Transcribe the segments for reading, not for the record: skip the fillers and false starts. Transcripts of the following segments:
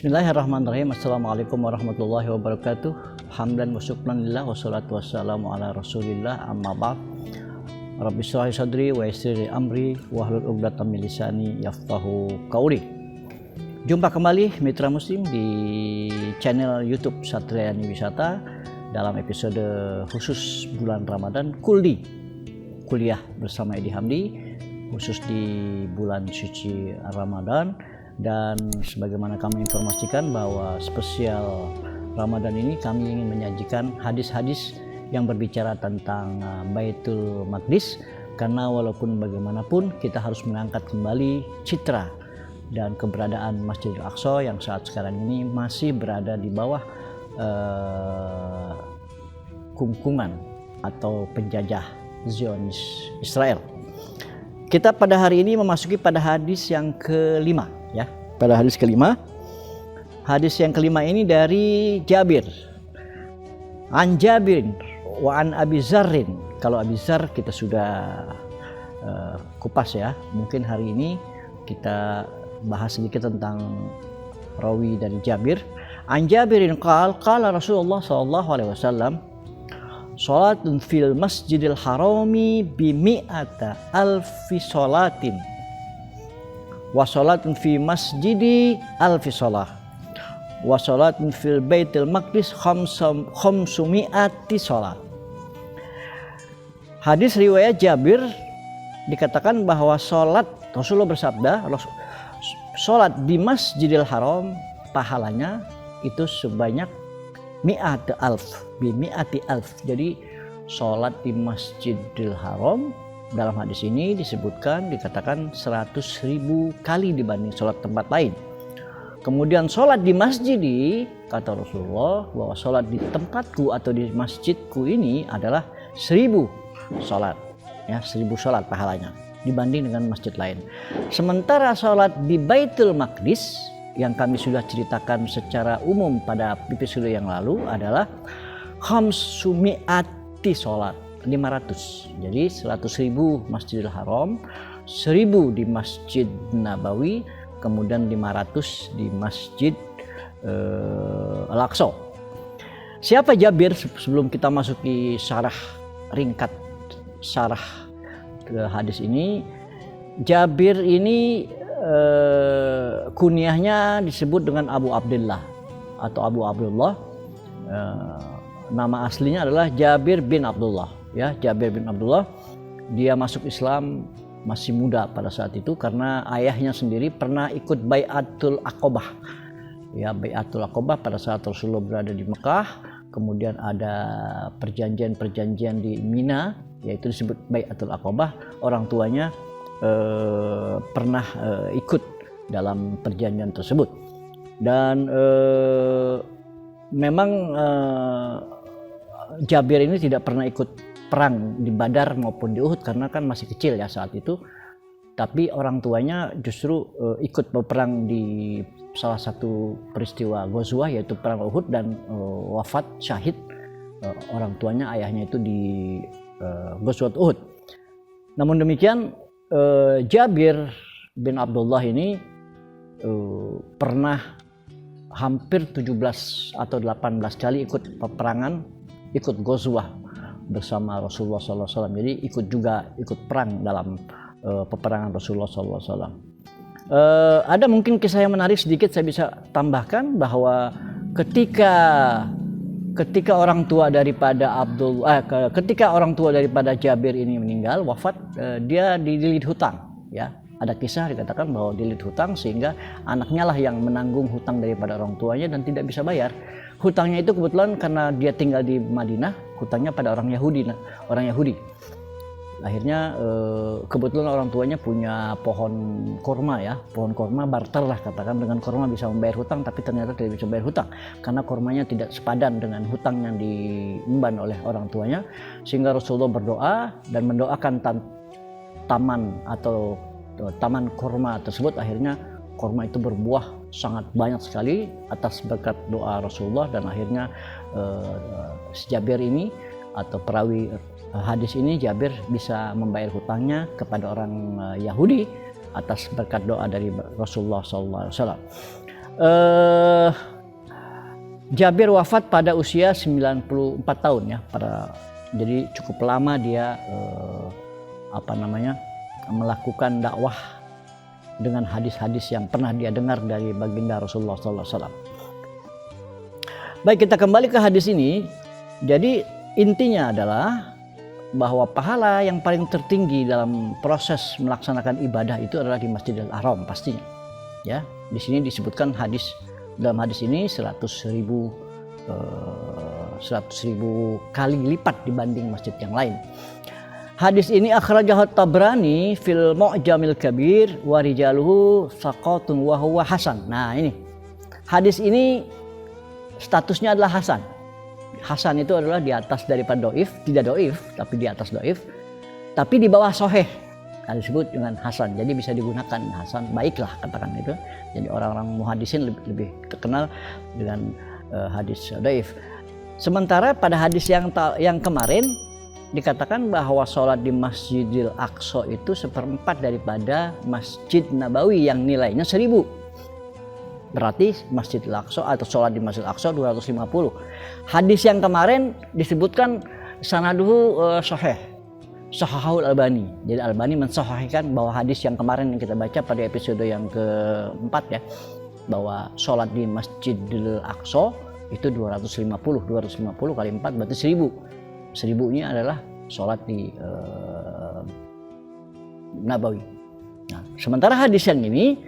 Bismillahirrahmanirrahim. Assalamualaikum warahmatullahi wabarakatuh. Hamdan wa syukran lillah wassalatu wassalamu ala rasulillah amma ba'd. Rabbi shrah li sadri wa yassir li amri wahlul 'uqdatam min lisani yafqahu qawli. Jumpa kembali mitra muslim di channel YouTube Satriani Wisata dalam episode khusus bulan Ramadan Kuldi, kuliah bersama Edi Hamdi, khusus di bulan suci Ramadan. Dan sebagaimana kami informasikan bahwa spesial Ramadan ini kami ingin menyajikan hadis-hadis yang berbicara tentang Baitul Maqdis, karena walaupun bagaimanapun kita harus mengangkat kembali citra dan keberadaan Masjidil Aqsa yang saat sekarang ini masih berada di bawah kungkungan atau penjajah Zionis Israel. Kita pada hari ini memasuki pada hadis yang kelima, ya. Pada hadis kelima. Hadis yang kelima ini dari Jabir. An Jabirin wa an Abi Zarrin. Kalau Abi Zar kita sudah kupas, ya. Mungkin hari ini kita bahas sedikit tentang rawi dari Jabir. An Jabirin qala Rasulullah sallallahu alaihi wasallam, sholatun fil masjidil harami bimi'ata alfi sholatin wa sholatun fi masjidi alfi sholah wa sholatun fil baitil maqdis khamsumi'ati sholat. Hadis riwayat Jabir dikatakan bahwa sholat, Rasulullah bersabda, sholat di Masjidil Haram pahalanya itu sebanyak mi'ati alf, bimi'ati alf. Jadi sholat di Masjidil Haram dalam hadis ini disebutkan, dikatakan 100.000 kali dibanding sholat tempat lain. Kemudian sholat di masjid, kata Rasulullah bahwa sholat di tempatku atau di masjidku ini adalah 1000 sholat, ya, 1000 sholat pahalanya dibanding dengan masjid lain. Sementara sholat di Baitul Maqdis yang kami sudah ceritakan secara umum pada episode yang lalu adalah khamsumi'ati sholat, 500. Jadi 100.000 Masjidil Haram, 1000 di Masjid Nabawi, kemudian 500 di Masjid Al-Aqsa. Siapa Jabir? Sebelum kita masuki syarah ringkat syarah ke hadis ini, Jabir ini kunyahnya disebut dengan Abu Abdullah atau Abu Abdullah. Nama aslinya adalah Jabir bin Abdullah, ya, Jabir bin Abdullah. Dia masuk Islam masih muda pada saat itu karena ayahnya sendiri pernah ikut Bai'atul Aqobah, ya, Bai'atul Aqobah pada saat Rasulullah berada di Mekah. Kemudian ada perjanjian di Mina, yaitu disebut Bai'atul Aqobah. Orang tuanya pernah ikut dalam perjanjian tersebut, dan memang Jabir ini tidak pernah ikut perang di Badar maupun di Uhud karena kan masih kecil, ya, saat itu. Tapi orang tuanya justru ikut berperang di salah satu peristiwa Ghazwah, yaitu perang Uhud, dan wafat syahid orang tuanya, ayahnya itu di Ghazwat Uhud. Namun demikian Jabir bin Abdullah ini pernah hampir 17 atau 18 kali ikut peperangan, ikut Ghazwah bersama Rasulullah SAW. Jadi ikut perang dalam peperangan Rasulullah SAW. Ada mungkin kisah yang menarik sedikit saya bisa tambahkan, bahwa ketika orang tua daripada Jabir ini meninggal, wafat, dia dililit hutang, ya. Ada kisah dikatakan bahwa dililit hutang sehingga anaknya lah yang menanggung hutang daripada orang tuanya dan tidak bisa bayar. Hutangnya itu kebetulan karena dia tinggal di Madinah, hutangnya pada orang Yahudi. Akhirnya kebetulan orang tuanya punya pohon korma, ya, pohon korma, barter lah katakan, dengan korma bisa membayar hutang, tapi ternyata tidak bisa membayar hutang karena kormanya tidak sepadan dengan hutang yang diemban oleh orang tuanya. Sehingga Rasulullah berdoa dan mendoakan taman korma tersebut. Akhirnya korma itu berbuah sangat banyak sekali atas berkat doa Rasulullah, dan akhirnya si Jabir ini atau perawi hadis ini, Jabir, bisa membayar hutangnya kepada orang Yahudi atas berkat doa dari Rasulullah SAW. Eh, Jabir wafat pada usia 94 tahun ya. Jadi cukup lama dia melakukan dakwah dengan hadis-hadis yang pernah dia dengar dari baginda Rasulullah SAW. Baik, kita kembali ke hadis ini. Jadi intinya adalah bahwa pahala yang paling tertinggi dalam proses melaksanakan ibadah itu adalah di Masjidil Haram pastinya. Ya, di sini disebutkan dalam hadis ini 100.000 kali lipat dibanding masjid yang lain. Hadis ini akhrajahu Tabrani fil Mu'jamil Kabir wa rijaluhu saqatun wa huwa hasan. Nah, ini. Hadis ini statusnya adalah hasan. Hasan itu adalah di atas daripada dhaif, tidak dhaif tapi di atas dhaif, tapi di bawah sahih. Disebut dengan hasan. Jadi bisa digunakan hasan, baiklah katakan itu. Jadi orang-orang muhadisin lebih terkenal dengan hadis dhaif. Sementara pada hadis yang kemarin dikatakan bahwa sholat di Masjidil Aqsa itu 1/4 daripada Masjid Nabawi yang nilainya 1000. Berarti Masjidil Aqsa atau sholat di Masjidil Aqsa 250. Hadis yang kemarin disebutkan sanaduhu sahih. Sahahul Albani. Jadi Albani mensahihkan bahwa hadis yang kemarin yang kita baca pada episode yang keempat ya, bahwa sholat di Masjidil Aqsa itu 250 kali 4 berarti 1000. 1000 ini adalah sholat di Nabawi. Nah, sementara hadis yang ini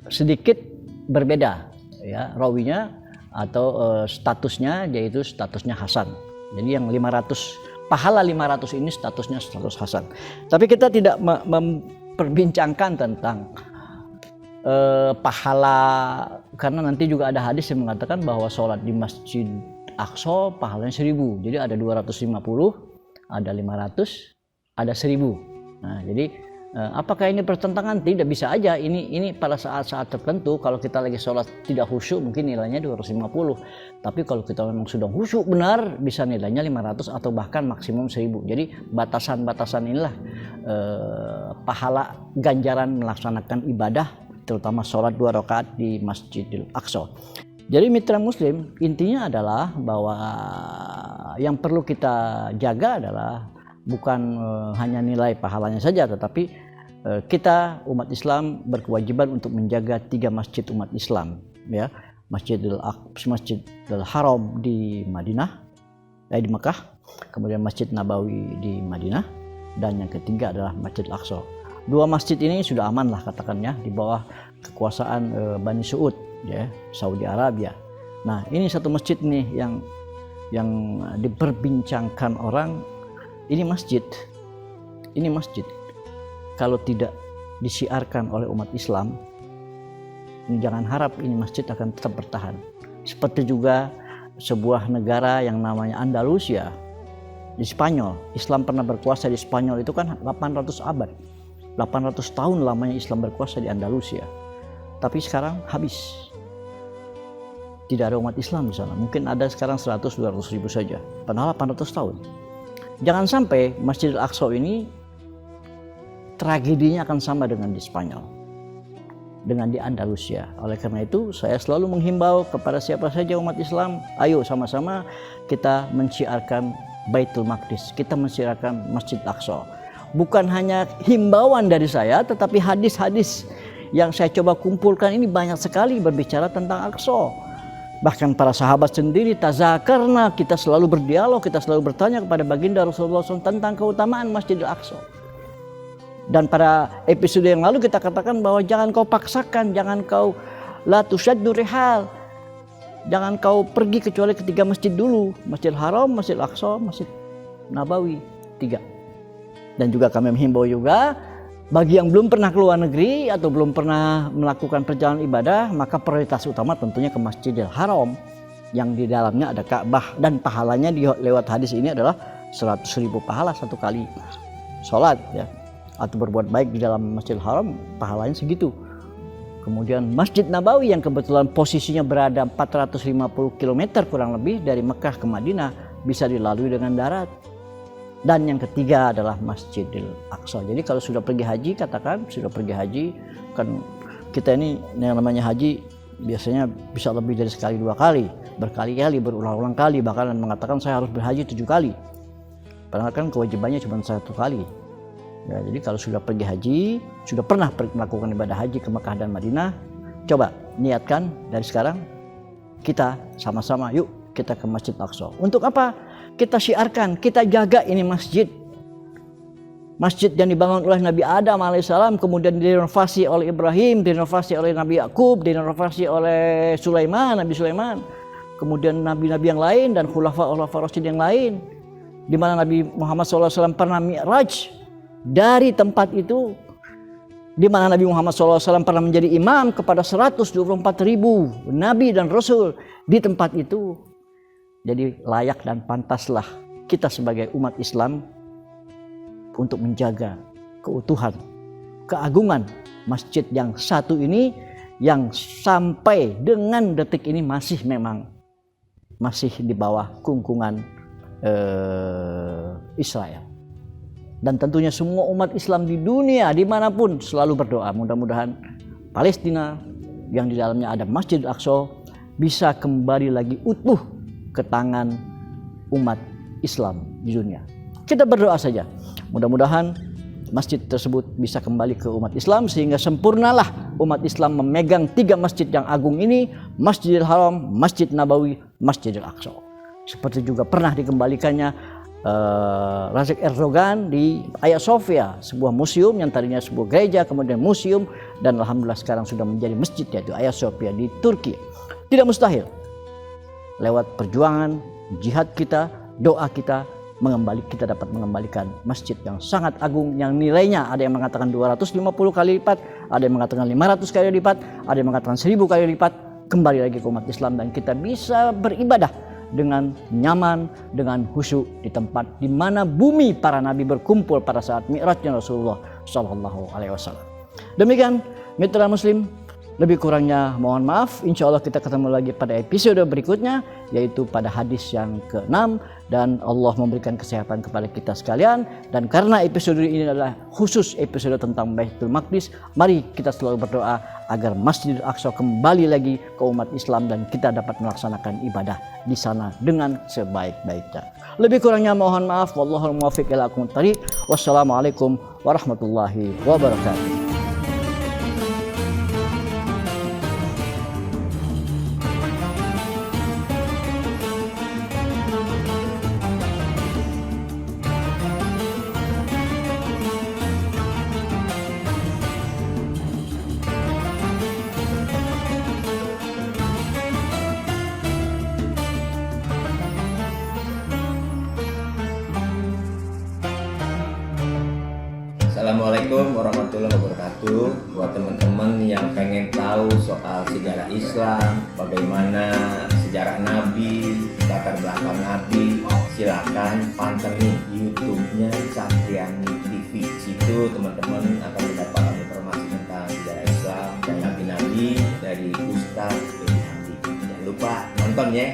sedikit berbeda ya rawinya atau statusnya, yaitu statusnya hasan. Jadi yang 500 pahala 500 ini statusnya status hasan. Tapi kita tidak memperbincangkan tentang pahala, karena nanti juga ada hadis yang mengatakan bahwa sholat di Masjid Aqsa pahalanya 1000. Jadi ada 250, ada 500, ada 1000. Nah, jadi apakah ini pertentangan? Tidak, bisa aja. Ini pada saat-saat tertentu kalau kita lagi sholat tidak khusyuk mungkin nilainya 250. Tapi kalau kita memang sudah khusyuk benar bisa nilainya 500 atau bahkan maksimum 1000. Jadi batasan-batasan inilah pahala ganjaran melaksanakan ibadah, terutama sholat 2 rakaat di Masjidil Aqsa. Jadi mitra muslim, intinya adalah bahwa yang perlu kita jaga adalah bukan hanya nilai pahalanya saja, tetapi kita umat Islam berkewajiban untuk menjaga 3 masjid umat Islam ya. Masjidil Haram di Madinah, di Mekah, kemudian Masjid Nabawi di Madinah, dan yang ketiga adalah Masjid Aqsa. 2 masjid ini sudah aman lah katakannya di bawah kekuasaan Bani Saud ya, Saudi Arabia. Nah, ini satu masjid nih yang diperbincangkan orang. Ini masjid kalau tidak disiarkan oleh umat Islam, jangan harap ini masjid akan tetap bertahan. Seperti juga sebuah negara yang namanya Andalusia di Spanyol. Islam pernah berkuasa di Spanyol itu kan 800 abad. 800 tahun lamanya Islam berkuasa di Andalusia. Tapi sekarang habis. Tidak ada umat Islam di sana. Mungkin ada sekarang 100-200 ribu saja. Padahal 800 tahun. Jangan sampai Masjidil Aqsa ini tragedinya akan sama dengan di Spanyol, dengan di Andalusia. Oleh karena itu saya selalu menghimbau kepada siapa saja umat Islam, ayo sama-sama kita menciarkan Baitul Maqdis, kita menciarkan Masjid Aqsa. Bukan hanya himbauan dari saya, tetapi hadis-hadis yang saya coba kumpulkan ini banyak sekali berbicara tentang Aqsa. Bahkan para sahabat sendiri tazakarna, kita selalu berdialog, kita selalu bertanya kepada baginda Rasulullah SAW tentang keutamaan Masjidil Aqsa. Dan pada episode yang lalu kita katakan bahwa jangan kau paksakan, jangan kau la tusyaddu rihal, jangan kau pergi kecuali ke 3 masjid dulu, Masjidil Haram, Masjidil Aqsa, Masjid Nabawi, 3. Dan juga kami menghimbau juga bagi yang belum pernah keluar negeri atau belum pernah melakukan perjalanan ibadah, maka prioritas utama tentunya ke Masjidil Haram yang di dalamnya ada Ka'bah, dan pahalanya lewat hadis ini adalah 100.000 pahala satu kali sholat ya, atau berbuat baik di dalam Masjidil Haram, pahalanya segitu. Kemudian Masjid Nabawi yang kebetulan posisinya berada 450 km kurang lebih dari Mekah ke Madinah, bisa dilalui dengan darat. Dan yang ketiga adalah Masjidil Aqsa. Jadi kalau sudah pergi haji, katakan sudah pergi haji, kan kita ini yang namanya haji biasanya bisa lebih dari sekali 2 kali, berkali-kali, berulang-ulang kali, bahkan mengatakan saya harus berhaji 7 kali. Padahal kan kewajibannya cuma 1 kali. Ya, jadi kalau sudah pergi haji, sudah pernah melakukan ibadah haji ke Mekah dan Madinah, coba niatkan dari sekarang kita sama-sama yuk kita ke Masjid Aqsa. Untuk apa? Kita syiarkan, kita jaga ini masjid. Masjid yang dibangun oleh Nabi Adam alaihissalam, kemudian direnovasi oleh Ibrahim, direnovasi oleh Nabi Yakub, direnovasi oleh Sulaiman, Nabi Sulaiman, kemudian nabi-nabi yang lain dan khulafa-khulafa rasyidin yang lain, di mana Nabi Muhammad SAW pernah mi'raj dari tempat itu, di mana Nabi Muhammad SAW pernah menjadi imam kepada 124.000 nabi dan rasul di tempat itu. Jadi layak dan pantaslah kita sebagai umat Islam untuk menjaga keutuhan, keagungan masjid yang satu ini, yang sampai dengan detik ini masih di bawah kungkungan Israel. Dan tentunya semua umat Islam di dunia dimanapun selalu berdoa mudah-mudahan Palestina yang di dalamnya ada Masjid Aqsa bisa kembali lagi utuh ke tangan umat Islam di dunia. Kita berdoa saja mudah-mudahan masjid tersebut bisa kembali ke umat Islam sehingga sempurnalah umat Islam memegang 3 masjid yang agung ini, Masjidil Haram, Masjid Nabawi, Masjidil Aqsa. Seperti juga pernah dikembalikannya Recep Erdogan di Hagia Sophia, sebuah museum yang tadinya sebuah gereja kemudian museum, dan alhamdulillah sekarang sudah menjadi masjid, yaitu Hagia Sophia di Turki. Tidak mustahil lewat perjuangan jihad kita, doa kita, kita dapat mengembalikan masjid yang sangat agung, yang nilainya ada yang mengatakan 250 kali lipat, ada yang mengatakan 500 kali lipat, ada yang mengatakan 1000 kali lipat, kembali lagi ke umat Islam dan kita bisa beribadah dengan nyaman, dengan khusyuk di tempat di mana bumi para nabi berkumpul pada saat mi'rajnya Rasulullah Shallallahu Alaihi Wasallam. Demikian mitra Muslim, lebih kurangnya mohon maaf. Insya Allah kita ketemu lagi pada episode berikutnya, yaitu pada hadis yang ke-6, dan Allah memberikan kesehatan kepada kita sekalian. Dan karena episode ini adalah khusus episode tentang Baitul Maqdis, mari kita selalu berdoa agar Masjidil Aqsa kembali lagi ke umat Islam dan kita dapat melaksanakan ibadah di sana dengan sebaik-baiknya. Lebih kurangnya mohon maaf. Wallahul muwaffiq ila aqwamit thariq. Wassalamualaikum warahmatullahi wabarakatuh. Assalamualaikum warahmatullahi wabarakatuh. Buat teman-teman yang pengen tahu soal sejarah Islam, bagaimana sejarah Nabi, latar belakang Nabi, silakan pantengin YouTube-nya Capriani TV. Situ teman-teman akan mendapatkan informasi tentang sejarah Islam dan nabi-nabi dari Ustadz Beni Hamdi. Jangan lupa nonton ya.